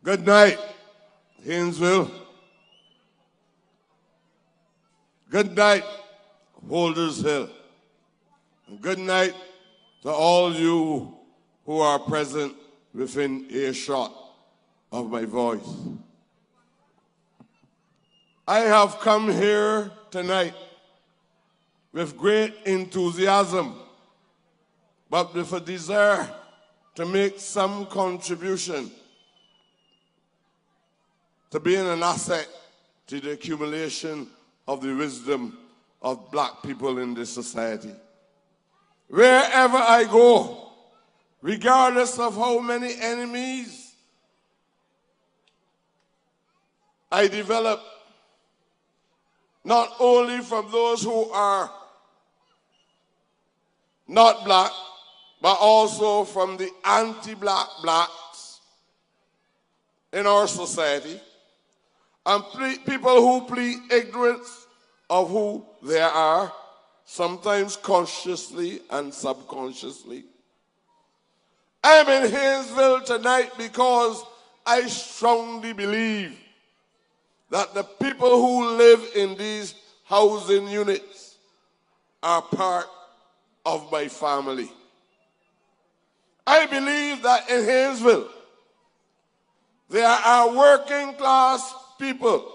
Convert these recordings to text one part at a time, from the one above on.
Good night, Haynesville. Good night, Holders Hill. And good night to all you who are present within earshot of my voice. I have come here tonight with great enthusiasm, but with a desire to make some contribution to being an asset to the accumulation of the wisdom of black people in this society. Wherever I go, regardless of how many enemies I develop, not only from those who are not black, but also from the anti-black blacks in our society, and people who plead ignorance of who they are, sometimes consciously and subconsciously. I'm in Haynesville tonight because I strongly believe that the people who live in these housing units are part of my family. I believe that in Haynesville, there are working class people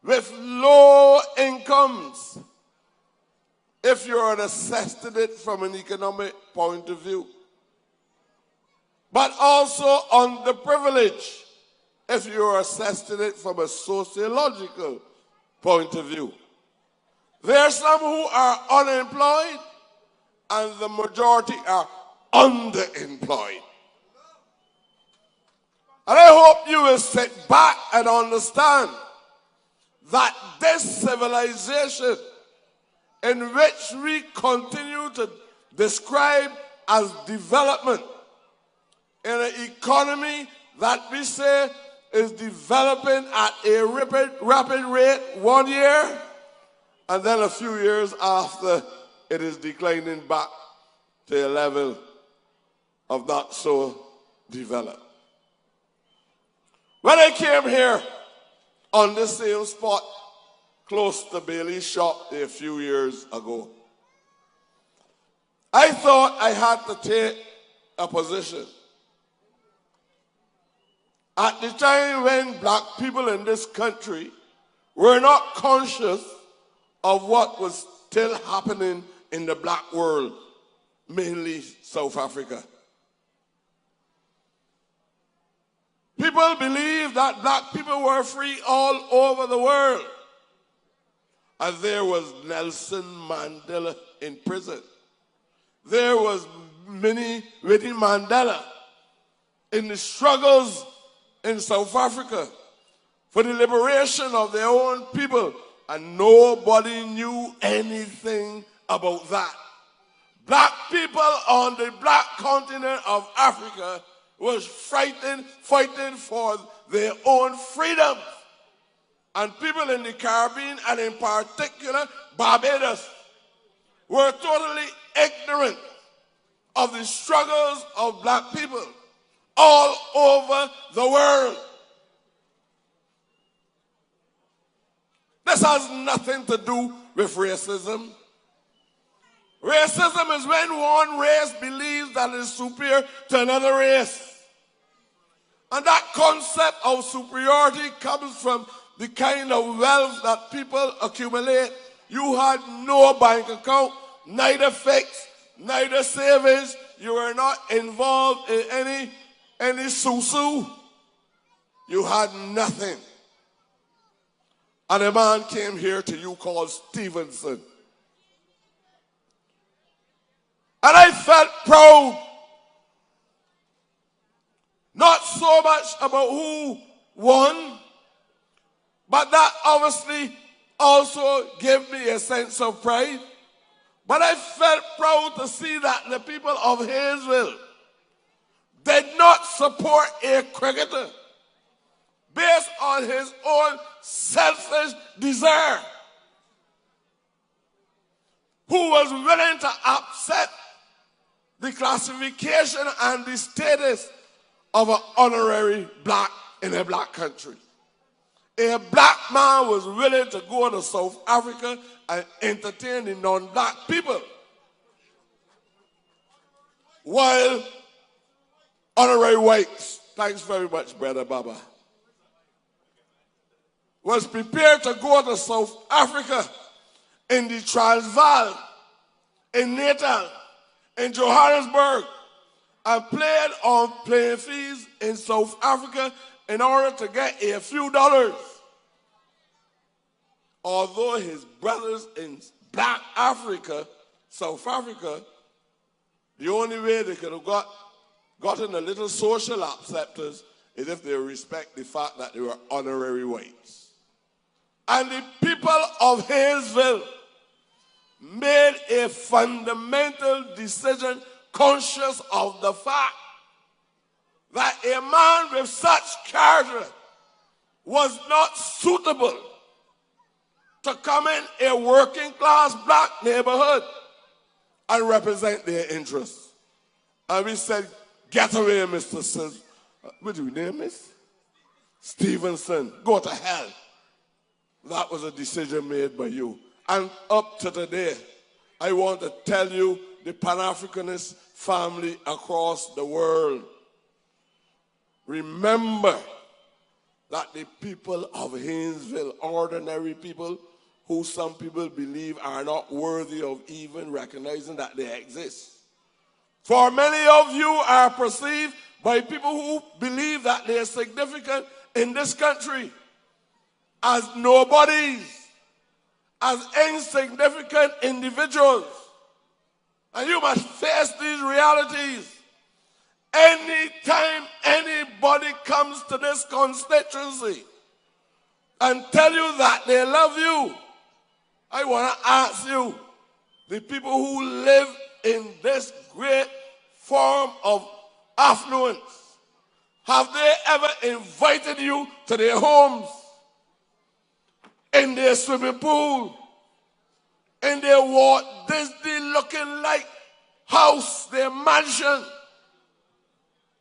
with low incomes, if you're assessed it from an economic point of view, but also underprivileged, if you're assessed it from a sociological point of view. There are some who are unemployed, and the majority are underemployed. And I hope you will sit back and understand that this civilization in which we continue to describe as development, in an economy that we say is developing at a rapid rate 1 year, and then a few years after it is declining back to a level of not so developed. When I came here on this same spot close to Bailey's shop a few years ago, I thought I had to take a position. At the time when black people in this country were not conscious of what was still happening in the black world, mainly South Africa. People believed that black people were free all over the world. And there was Nelson Mandela in prison. There was Winnie Mandela in the struggles in South Africa for the liberation of their own people. And nobody knew anything about that. Black people on the black continent of Africa was fighting for their own freedom. And people in the Caribbean, and in particular Barbados, were totally ignorant of the struggles of black people all over the world. This has nothing to do with racism. Racism is when one race believes that it is superior to another race. And that concept of superiority comes from the kind of wealth that people accumulate. You had no bank account, neither fixed, neither savings. You were not involved in any susu. You had nothing. And a man came here to you called Stevenson. And I felt proud. Not so much about who won, but that obviously also gave me a sense of pride. But I felt proud to see that the people of Haynesville did not support a cricketer based on his own selfish desire, who was willing to upset the classification and the status of an honorary black in a black country. A black man was willing to go to South Africa and entertain the non-black people, while honorary whites, thanks very much, Brother Baba, was prepared to go to South Africa, in the Transvaal, in Natal, in Johannesburg, and played on playing fees in South Africa in order to get a few dollars. Although his brothers in black Africa, South Africa, the only way they could have gotten a little social acceptance is if they respect the fact that they were honorary whites. And the people of Haynesville made a fundamental decision, conscious of the fact that a man with such character was not suitable to come in a working class black neighborhood and represent their interests. And we said, get away, Mr. Sis. What do you name is? Stevenson. Go to hell. That was a decision made by you. And up to today, I want to tell you, the Pan-Africanist family across the world, remember that the people of Haynesville, ordinary people, who some people believe are not worthy of even recognizing that they exist. For many of you are perceived by people who believe that they are significant in this country as nobodies, as insignificant individuals. And you must face these realities. Anytime anybody comes to this constituency and tell you that they love you, I want to ask you, the people who live in this great form of affluence, have they ever invited you to their homes, in their swimming pool, in their Walt Disney looking like house, their mansion?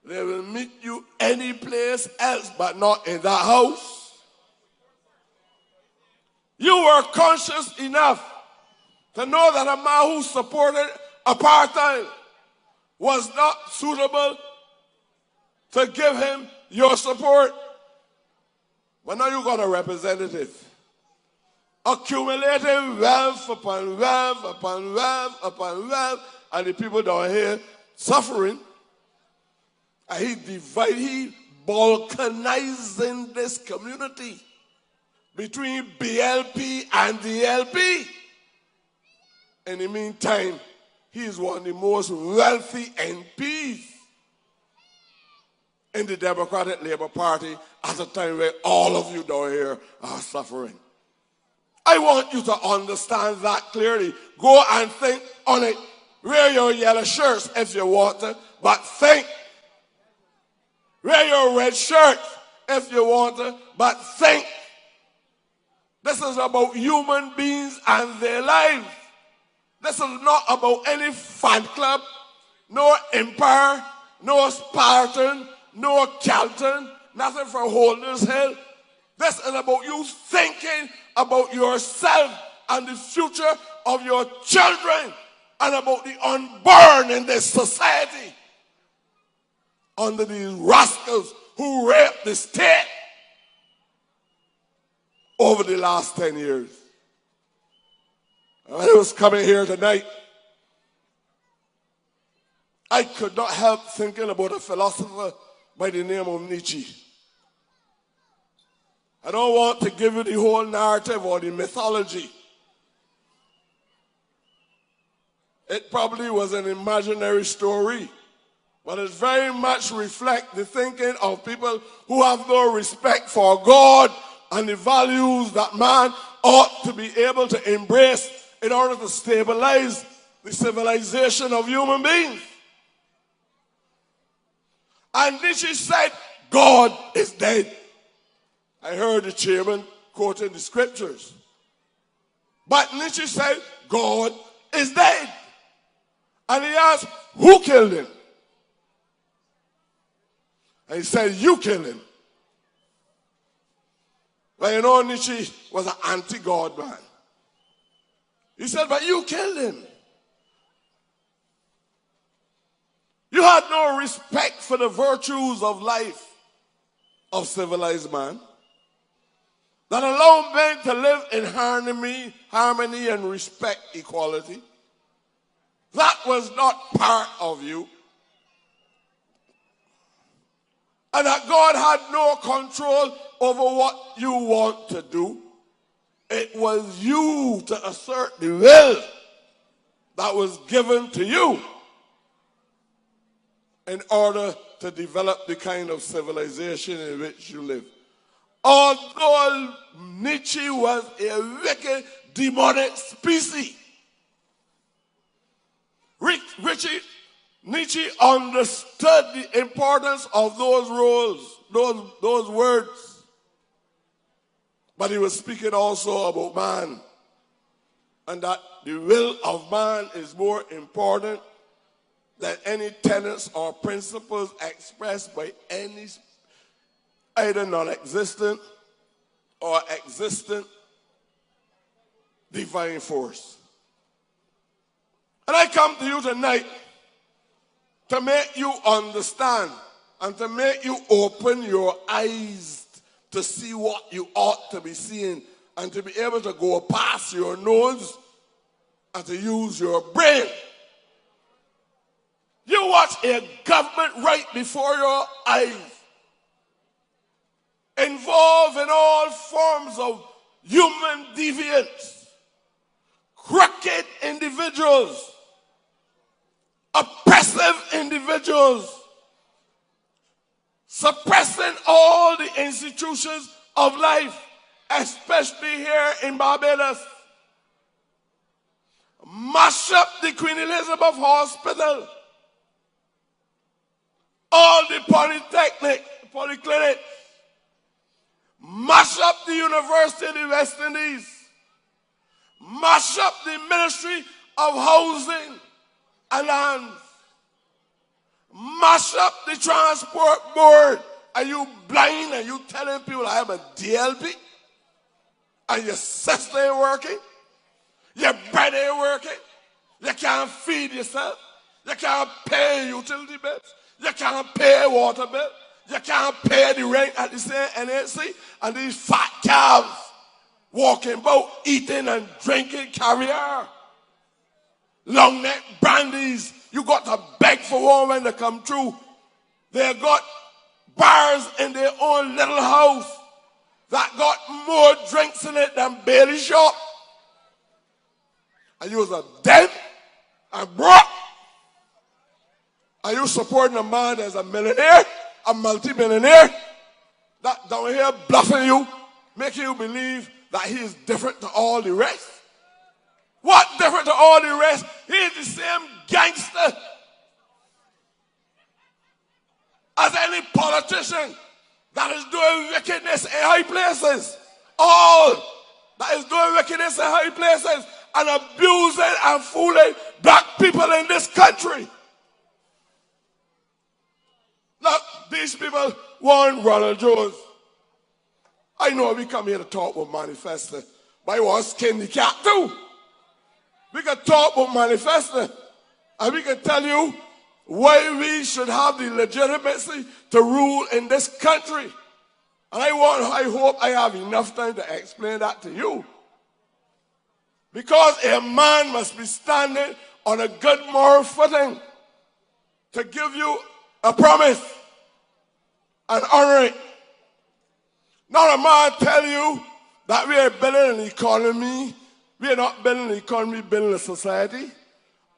They will meet you any place else, but not in that house. You were conscious enough to know that a man who supported apartheid was not suitable to give him your support. But now you got a representative accumulating wealth upon wealth upon wealth upon wealth, and the people down here suffering. And he balkanizing this community between BLP and DLP. In the meantime, he is one of the most wealthy MPs in the Democratic Labour Party at a time where all of you down here are suffering. I want you to understand that clearly. Go and think on it. Wear your yellow shirts if you want to, but think. Wear your red shirts if you want to, but think. This is about human beings and their lives. This is not about any fan club, no Empire, no Spartan, no Calton, nothing from Holders Hill. This is about you thinking about yourself and the future of your children and about the unborn in this society under these rascals who raped the state over the last 10 years. When I was coming here tonight, I could not help thinking about a philosopher by the name of Nietzsche. I don't want to give you the whole narrative or the mythology. It probably was an imaginary story, but it very much reflects the thinking of people who have no respect for God and the values that man ought to be able to embrace in order to stabilize the civilization of human beings. And Nietzsche said, God is dead. I heard the chairman quoting the scriptures. But Nietzsche said, God is dead. And he asked, who killed him? And he said, you kill him. But you know, Nietzsche was an anti-God man. He said, but you killed him. You had no respect for the virtues of life of civilized man that allowed men to live in harmony and respect equality. That was not part of you. And that God had no control over what you want to do. It was you to assert the will that was given to you in order to develop the kind of civilization in which you live. Although Nietzsche was a wicked, demonic species, Nietzsche understood the importance of those roles, those words. But he was speaking also about man, and that the will of man is more important than any tenets or principles expressed by any either non-existent or existent divine force. And I come to you tonight to make you understand and to make you open your eyes to see what you ought to be seeing and to be able to go past your nose and to use your brain. You watch a government right before your eyes, involved in all forms of human deviance, crooked individuals, oppressive individuals, suppressing all the institutions of life, especially here in Barbados. Mash up the Queen Elizabeth Hospital, all the polyclinics, mash up the University of the West Indies, mash up the Ministry of Housing and Lands, mash up the Transport Board. Are you blind? Are you telling people I am a DLP? And your sister ain't working? Your brother ain't working? You can't feed yourself? You can't pay utility bills? You can't pay water bill? You can't pay the rent at the same NAC? And these fat calves walking about, eating and drinking caviar, long neck brandies. You got to beg for one when they come through. They got bars in their own little house that got more drinks in it than Bailey shop. And you was a dead and broke. Are you supporting a man that's a millionaire, a multi-millionaire, that down here bluffing you, making you believe that he is different to all the rest? What different to all the rest? He is the same gangster as any politician that is doing wickedness in high places. All that is doing wickedness in high places and abusing and fooling black people in this country. Look, these people want Ronald Jones. I know we come here to talk about manifesto, but I want to skin the cat too. We can talk about manifesto, and we can tell you why we should have the legitimacy to rule in this country. And I hope I have enough time to explain that to you. Because a man must be standing on a good moral footing to give you a promise and honor it. Not a man tell you that we are building an economy. We are not building an economy, building a society.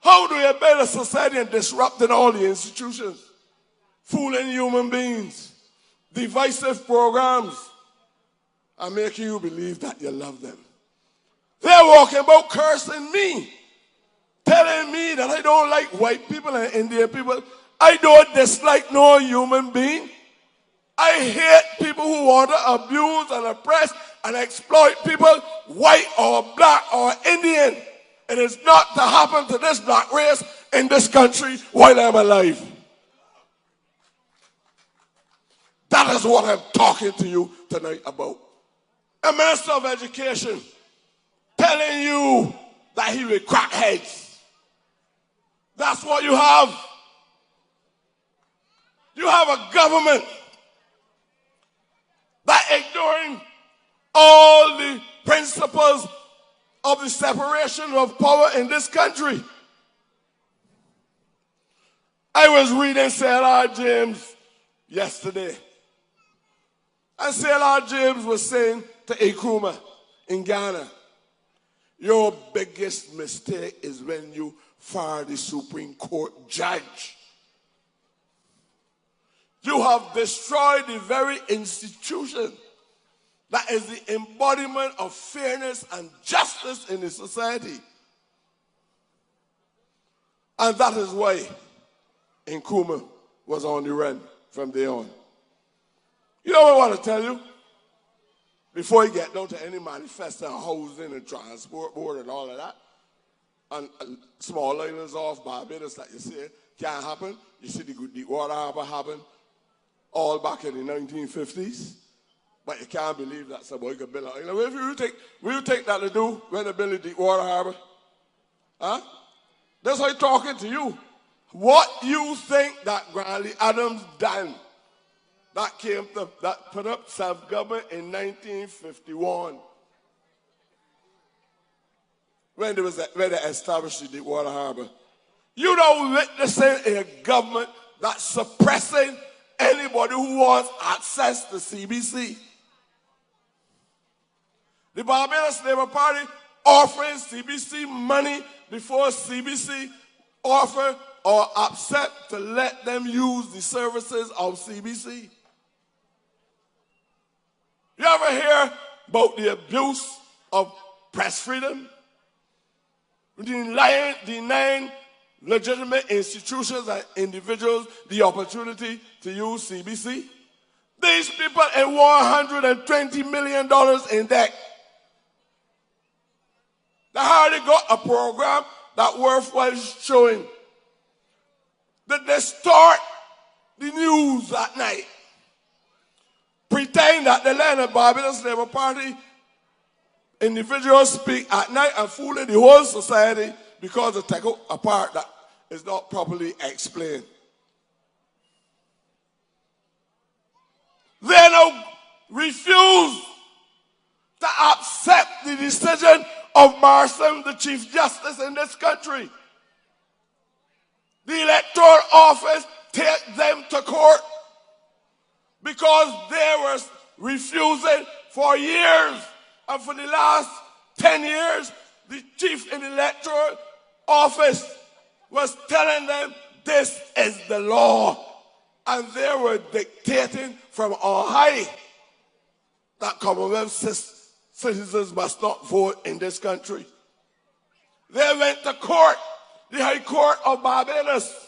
How do you build a society and disrupting all the institutions? Fooling human beings, divisive programs, and making you believe that you love them. They're walking about cursing me, telling me that I don't like white people and Indian people. I don't dislike no human being. I hate people who want to abuse and oppress and exploit people, white or black or Indian. It is not to happen to this black race in this country while I'm alive. That is what I'm talking to you tonight about. A Minister of Education telling you that he will crack heads. That's what you have. You have a government that ignoring all the principles of the separation of power in this country. I was reading St.James yesterday. And St.James was saying to Nkrumah in Ghana, your biggest mistake is when you fire the Supreme Court judge. You have destroyed the very institution that is the embodiment of fairness and justice in the society. And that is why Nkrumah was on the run from there on. You know what I want to tell you? Before you get down to any manifesting, housing and transport board and all of that, and small islands off Barbados that you say can't happen. You see the Deepwater Harbor happen all back in the 1950s. But you can't believe that somebody could build an island. Will you take that to do when they build the Deepwater Harbor? Huh? That's how I'm talking to you. What you think that Granley Adams done that put up self-government in 1951 when they established the Deepwater Harbor. You don't witnessing a government that's suppressing anybody who wants access to CBC. The Barbados Labour Party offering CBC money before CBC offer or accept to let them use the services of CBC. You ever hear about the abuse of press freedom? Denying legitimate institutions and individuals the opportunity to use CBC? These people are $120 million in debt. They hardly got a program that worthwhile showing. They distort the news at night. Pretend that the land of Barbados Labour Party individuals speak at night and fooling the whole society because they take a part that is not properly explained. They now refuse to accept the decision of Marston, the Chief Justice in this country. The electoral office take them to court because they were refusing for years. And for the last 10 years, the chief in the electoral office was telling them this is the law. And they were dictating from on high that Commonwealth citizens must not vote in this country. They went to court, the High Court of Barbados,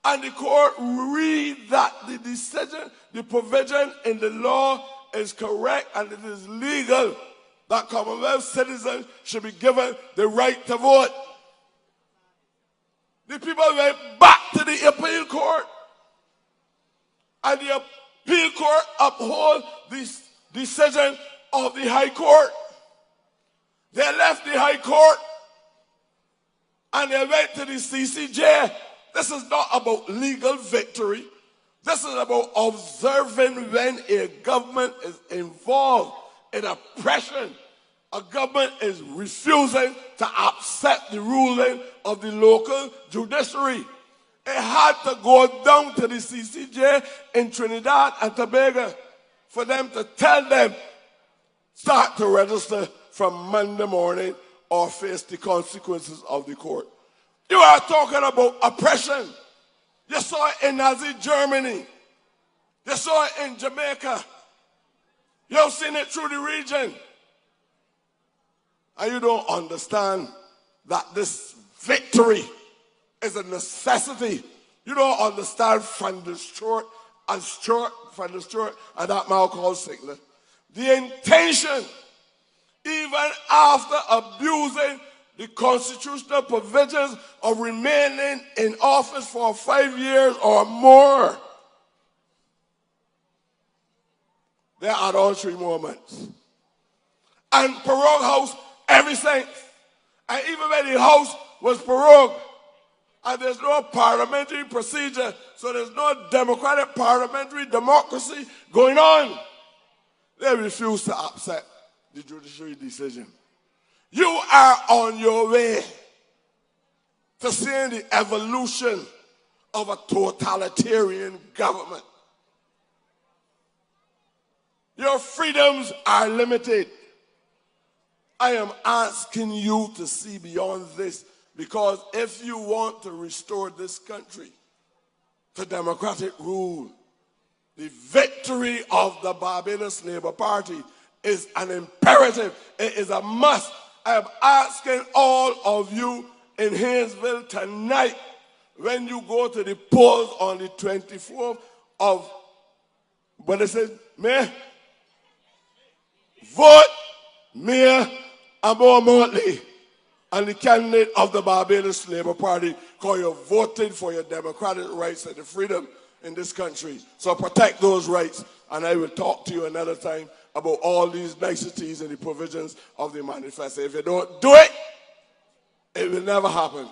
and the court read that the decision, the provision in the law is correct and it is legal that Commonwealth citizens should be given the right to vote. The people went back to the appeal court, and the appeal court uphold this decision of the High Court. They left the High Court and they went to the CCJ. This is not about legal victory. This is about observing when a government is involved in oppression. A government is refusing to accept the ruling of the local judiciary. It had to go down to the CCJ in Trinidad and Tobago for them to tell them, start to register from Monday morning or face the consequences of the court. You are talking about oppression. You saw it in Nazi Germany. You saw it in Jamaica. You've seen it through the region. And you don't understand that this victory is a necessity. You don't understand from the short and that man called Sigler. The intention, even after abusing the constitutional provisions of remaining in office for 5 years or more, they add on 3 more months. And prorogue house every since. And even when the house was prorogued, and there's no parliamentary procedure, so there's no democratic parliamentary democracy going on, they refuse to accept the judiciary decision. You are on your way to seeing the evolution of a totalitarian government. Your freedoms are limited. I am asking you to see beyond this, because if you want to restore this country to democratic rule, the victory of the Barbados Labour Party is an imperative. It is a must. I am asking all of you in Haynesville tonight, when you go to the polls on the 24th of, what it says, May, vote Mayor Amo Motley and the candidate of the Barbados Labour Party, because you're voting for your democratic rights and the freedom in this country. So protect those rights, and I will talk to you another time about all these niceties and the provisions of the manifesto. If you don't do it, it will never happen.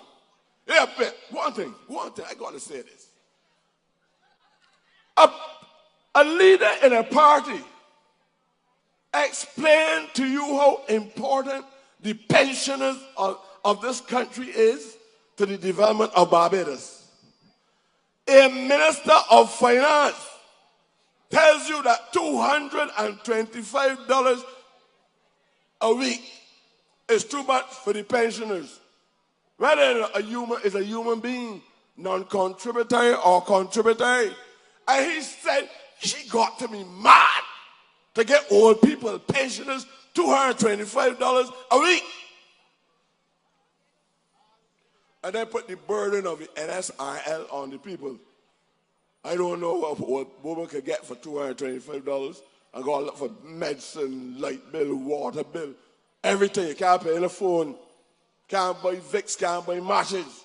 Yeah, but one thing, I got to say this. A leader in a party explain to you how important the pensioners of this country is to the development of Barbados. A minister of finance tells you that $225 a week is too much for the pensioners. Whether a human is a human being, non-contributory or contributory. And he said, she got to be mad to get old people, pensioners, $225 a week. And then put the burden of the NSRL on the people. I don't know what a woman could get for $225 and go look for medicine, light bill, water bill, everything. You can't pay on the phone, can't buy Vicks, can't buy matches.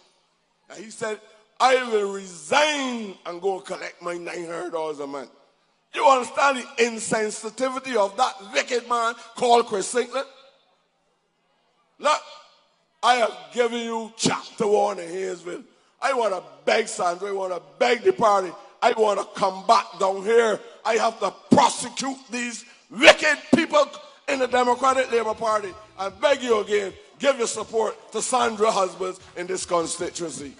And he said, I will resign and go collect my $900 a month. You understand the insensitivity of that wicked man called Chris Sinkler? Look, I have given you chapter 1 in Haynesville. I want to beg Sandra, I want to beg the party, I want to come back down here. I have to prosecute these wicked people in the Democratic Labour Party. I beg you again, give your support to Sandra husbands in this constituency.